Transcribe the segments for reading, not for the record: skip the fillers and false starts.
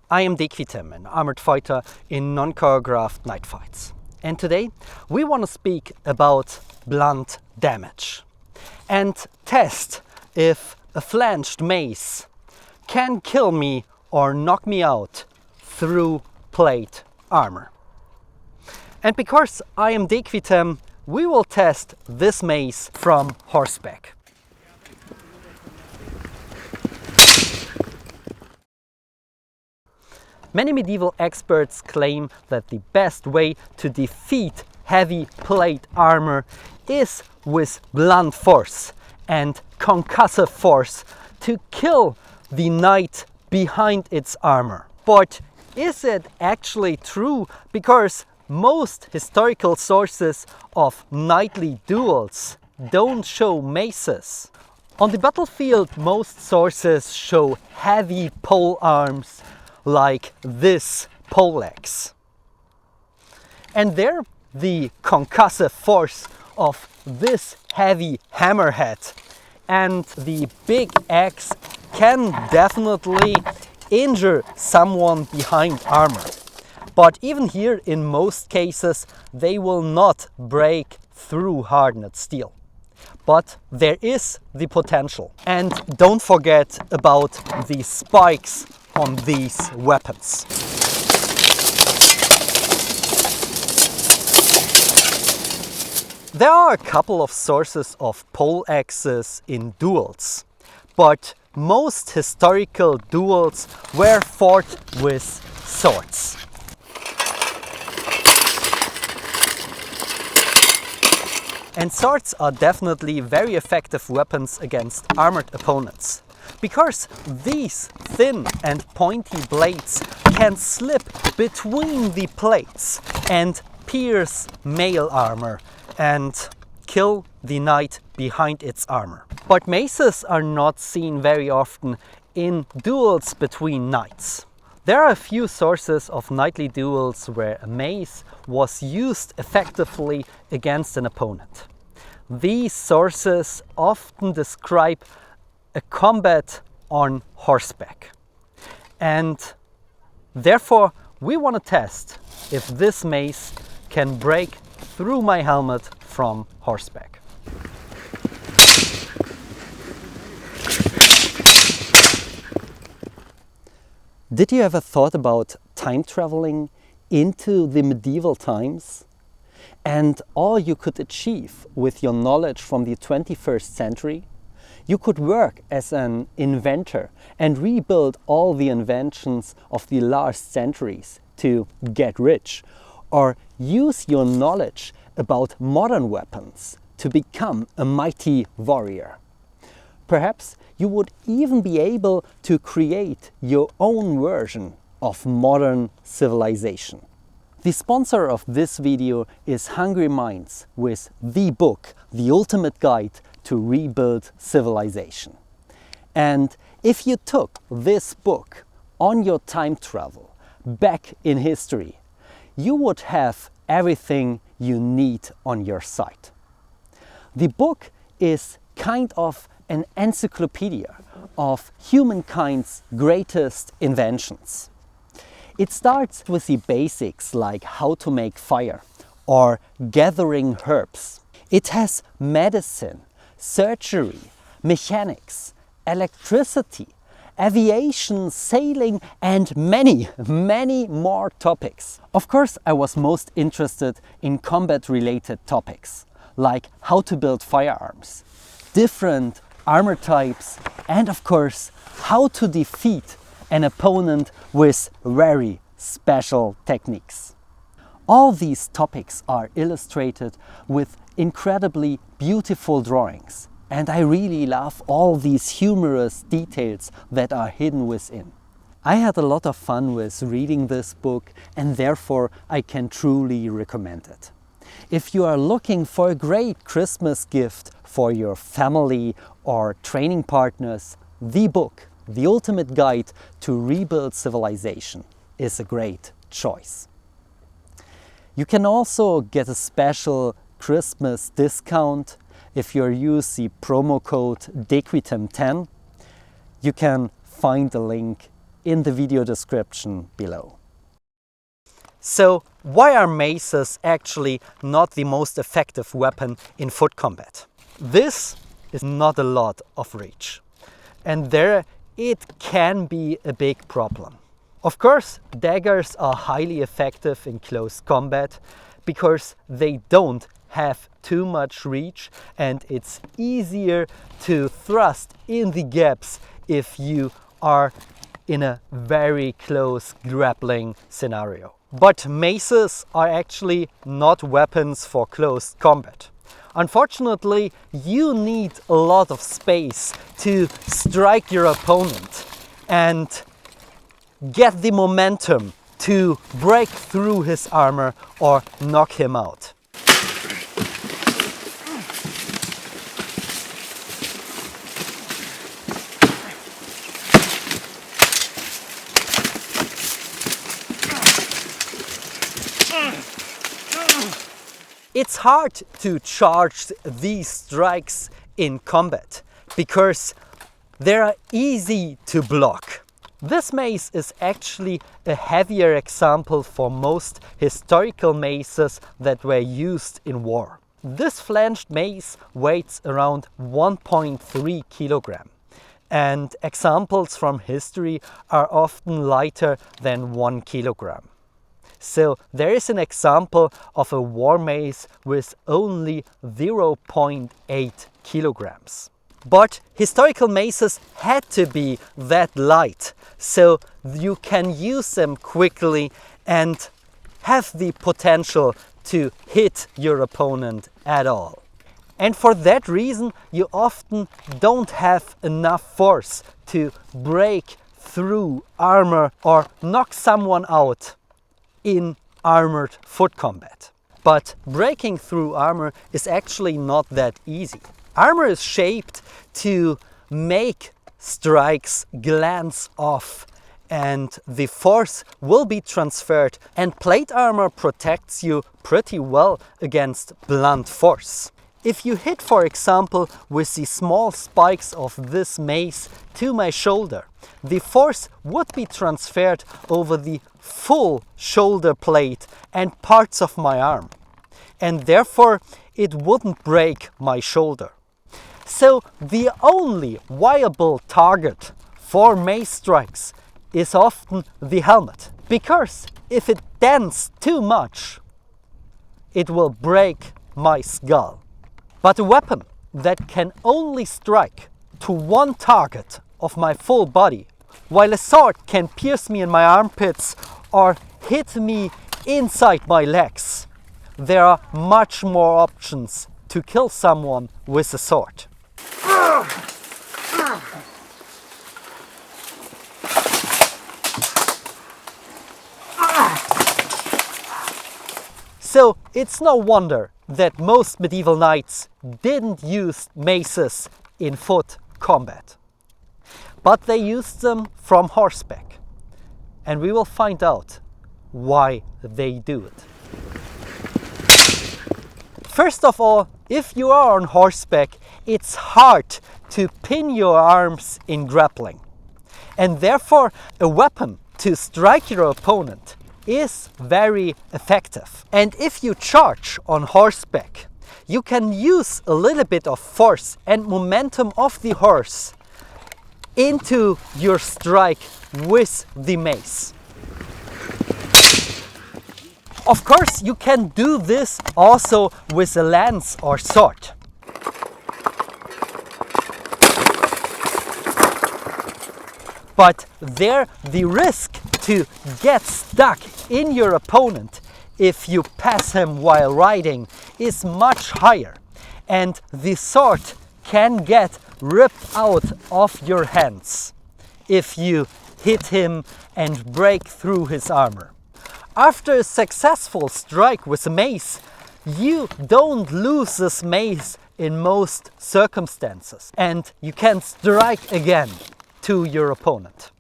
I am Dequitem, an armored fighter in non-choreographed night fights. And today we want to speak about blunt damage and test if a flanged mace can kill me or knock me out through plate armor. And because I am Dequitem, we will test this mace from horseback. Many medieval experts claim that the best way to defeat heavy plate armor is with blunt force and concussive force to kill the knight behind its armor. But is it actually true? Because most historical sources of knightly duels don't show maces. On the battlefield, most sources show heavy pole arms like this poleaxe. And there the concussive force of this heavy hammerhead and the big axe can definitely injure someone behind armor. But even here, in most cases, they will not break through hardened steel. But there is the potential. And don't forget about the spikes on these weapons. There are a couple of sources of poleaxes in duels, but most historical duels were fought with swords. And swords are definitely very effective weapons against armored opponents, because these thin and pointy blades can slip between the plates and pierce mail armor and kill the knight behind its armor. But maces are not seen very often in duels between knights. There are a few sources of knightly duels where a mace was used effectively against an opponent. These sources often describe a combat on horseback. And therefore, we want to test if this mace can break through my helmet from horseback. Did you ever thought about time traveling into the medieval times? And all you could achieve with your knowledge from the 21st century? You could work as an inventor and rebuild all the inventions of the last centuries to get rich, or use your knowledge about modern weapons to become a mighty warrior. Perhaps you would even be able to create your own version of modern civilization. The sponsor of this video is Hungry Minds with the book, The Ultimate Guide to Rebuild Civilization. And if you took this book on your time travel back in history, you would have everything you need on your side. The book is kind of an encyclopedia of humankind's greatest inventions. It starts with the basics like how to make fire or gathering herbs. It has medicine, surgery, mechanics, electricity, aviation, sailing, and many, many more topics. Of course, I was most interested in combat-related topics, like how to build firearms, different armor types, and of course, how to defeat an opponent with very special techniques. All these topics are illustrated with incredibly beautiful drawings, and I really love all these humorous details that are hidden within. I had a lot of fun with reading this book, and therefore I can truly recommend it. If you are looking for a great Christmas gift for your family or training partners, the book, The Ultimate Guide to Rebuild Civilization, is a great choice. You can also get a special Christmas discount if you use the promo code Dequitem10. You can find the link in the video description below. So, why are maces actually not the most effective weapon in foot combat? This is not a lot of reach, and there it can be a big problem. Of course, daggers are highly effective in close combat because they don't have too much reach, and it's easier to thrust in the gaps if you are in a very close grappling scenario. But maces are actually not weapons for close combat. Unfortunately, you need a lot of space to strike your opponent and get the momentum to break through his armor or knock him out. It's hard to charge these strikes in combat because they are easy to block. This mace is actually a heavier example for most historical maces that were used in war. This flanged mace weighs around 1.3 kilogram, and examples from history are often lighter than 1 kilogram. So there is an example of a war mace with only 0.8 kilograms. But historical maces had to be that light, so you can use them quickly and have the potential to hit your opponent at all. And for that reason, you often don't have enough force to break through armor or knock someone out in armored foot combat. But breaking through armor is actually not that easy. Armor is shaped to make strikes glance off, and the force will be transferred, and plate armor protects you pretty well against blunt force. If you hit, for example, with the small spikes of this mace to my shoulder, the force would be transferred over the full shoulder plate and parts of my arm, and therefore it wouldn't break my shoulder. So the only viable target for mace strikes is often the helmet, because if it dents too much, it will break my skull. But a weapon that can only strike to one target of my full body, while a sword can pierce me in my armpits or hit me inside my legs, there are much more options to kill someone with a sword. So it's no wonder that most medieval knights didn't use maces in foot combat, but they used them from horseback, and we will find out why they do it. First of all, if you are on horseback, it's hard to pin your arms in grappling, and therefore a weapon to strike your opponent is very effective. And if you charge on horseback, you can use a little bit of force and momentum of the horse into your strike with the mace. Of course, you can do this also with a lance or sword. But there, the risk to get stuck in your opponent if you pass him while riding is much higher, and the sword can get ripped out of your hands if you hit him and break through his armor. After a successful strike with a mace, you don't lose this mace in most circumstances, and you can strike again to your opponent.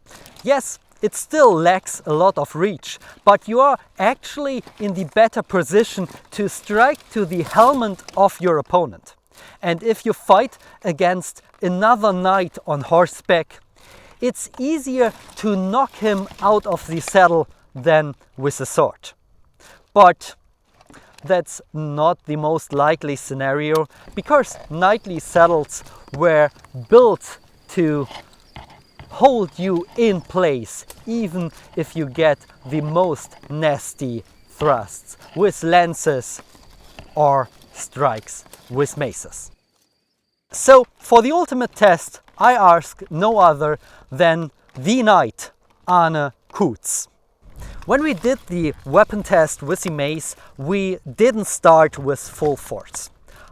Yes, it still lacks a lot of reach, but you are actually in the better position to strike to the helmet of your opponent. And if you fight against another knight on horseback, it's easier to knock him out of the saddle than with a sword. But that's not the most likely scenario, because knightly saddles were built to hold you in place even if you get the most nasty thrusts with lances or strikes with maces. So for the ultimate test I asked no other than the knight Arne Kutz. When we did the weapon test with the mace, we didn't start with full force.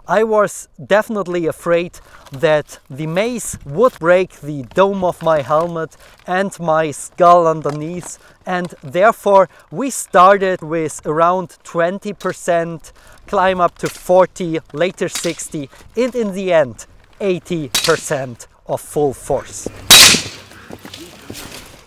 I was definitely afraid that the mace would break the dome of my helmet and my skull underneath, and therefore we started with around 20%, climb up to 40, later 60, and in the end 80% of full force.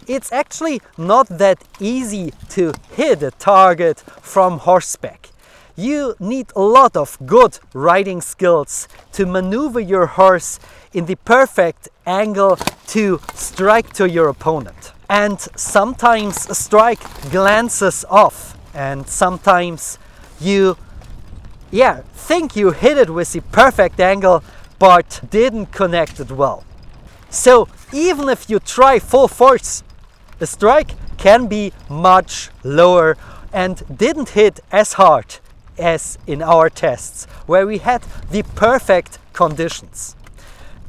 It's actually not that easy to hit a target from horseback. You need a lot of good riding skills to maneuver your horse in the perfect angle to strike to your opponent. And sometimes a strike glances off, and sometimes you think you hit it with the perfect angle but didn't connect it well. So even if you try full force, the strike can be much lower and didn't hit as hard as in our tests, where we had the perfect conditions.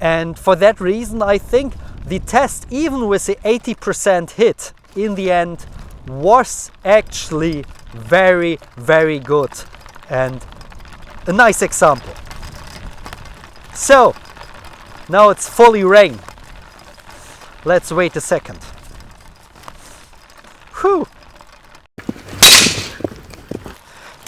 And for that reason I think the test, even with the 80% hit in the end, was actually very, very good and a nice example. So now it's fully rain. Let's wait a second. Whew.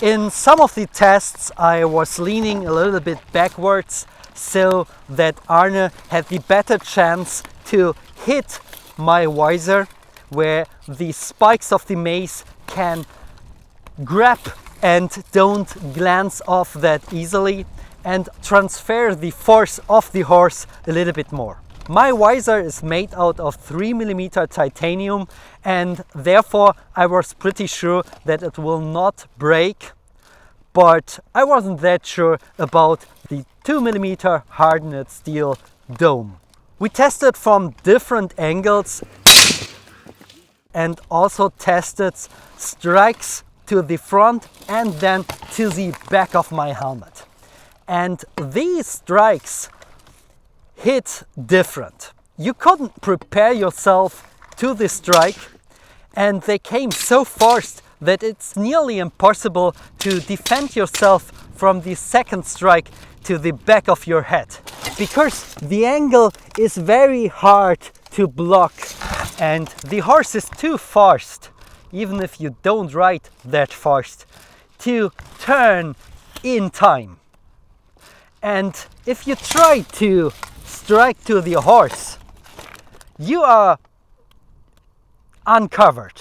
In some of the tests I was leaning a little bit backwards so that Arne had the better chance to hit my visor, where the spikes of the mace can grab and don't glance off that easily and transfer the force of the horse a little bit more. My visor is made out of 3mm titanium, and therefore I was pretty sure that it will not break, but I wasn't that sure about the 2mm hardened steel dome. We tested from different angles and also tested strikes to the front and then to the back of my helmet. And these strikes hit different. You couldn't prepare yourself to the strike, and they came so fast that it's nearly impossible to defend yourself from the second strike to the back of your head, because the angle is very hard to block and the horse is too fast, even if you don't ride that fast, to turn in time. And if you try to strike to the horse, you are uncovered,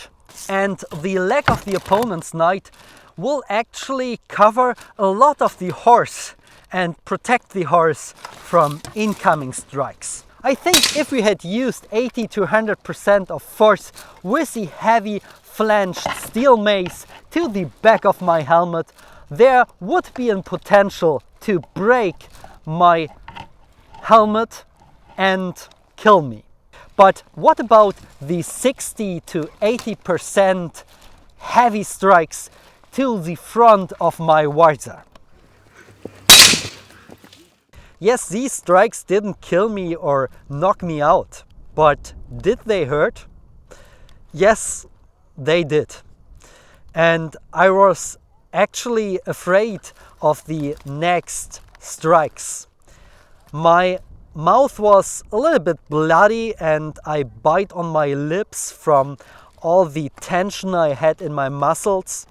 and the leg of the opponent's knight will actually cover a lot of the horse and protect the horse from incoming strikes. I think if we had used 80 to 100% of force with the heavy flanged steel mace to the back of my helmet, there would be a potential to break my helmet and kill me. But what about the 60 to 80% heavy strikes to the front of my visor? Yes, these strikes didn't kill me or knock me out, but did they hurt? Yes, they did. And I was actually afraid of the next strikes. My mouth was a little bit bloody and I bite on my lips from all the tension I had in my muscles,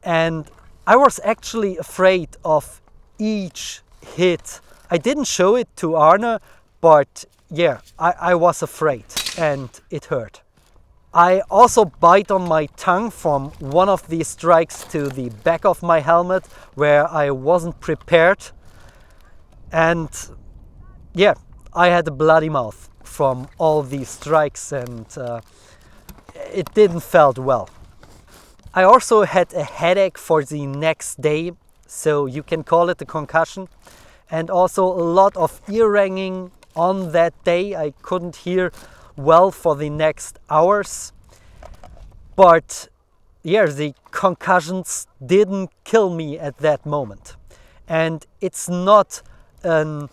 and I was actually afraid of each hit. I didn't show it to Arne, but yeah, I was afraid and it hurt. I also bite on my tongue from one of these strikes to the back of my helmet where I wasn't prepared. And yeah, I had a bloody mouth from all these strikes, and it didn't felt well. I also had a headache for the next day, so you can call it a concussion, and also a lot of ear ringing on that day. I couldn't hear well for the next hours. But yeah, the concussions didn't kill me at that moment. And it's not a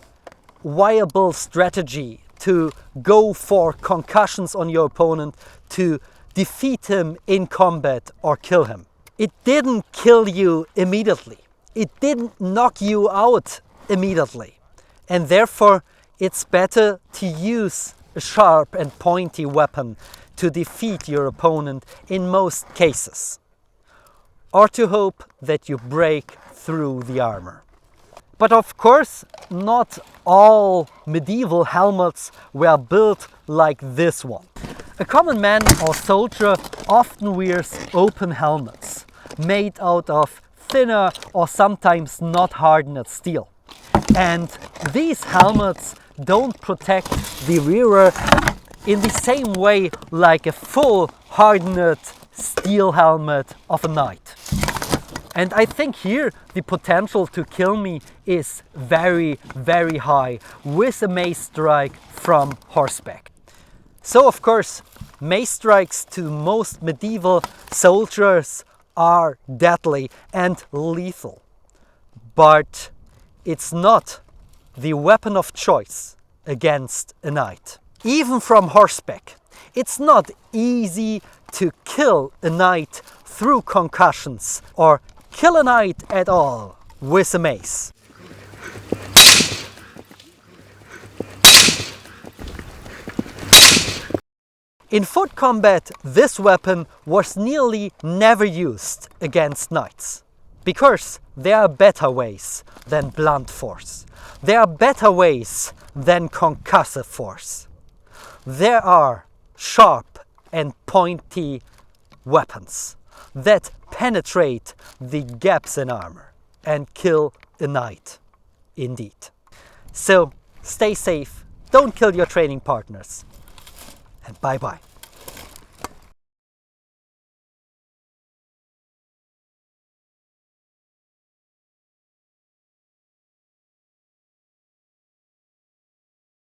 viable strategy to go for concussions on your opponent to defeat him in combat or kill him. It didn't kill you immediately. It didn't knock you out immediately. And therefore, it's better to use a sharp and pointy weapon to defeat your opponent in most cases, or to hope that you break through the armor. But of course, not all medieval helmets were built like this one. A common man or soldier often wears open helmets made out of thinner or sometimes not hardened steel. And these helmets don't protect the wearer in the same way like a full hardened steel helmet of a knight. And I think here the potential to kill me is very, very high with a mace strike from horseback. So of course, mace strikes to most medieval soldiers are deadly and lethal. But it's not the weapon of choice against a knight. Even from horseback, it's not easy to kill a knight through concussions or kill a knight at all with a mace. In foot combat, this weapon was nearly never used against knights, because there are better ways than blunt force. There are better ways than concussive force. There are sharp and pointy weapons that penetrate the gaps in armor and kill a knight, indeed. So stay safe, don't kill your training partners, and bye-bye.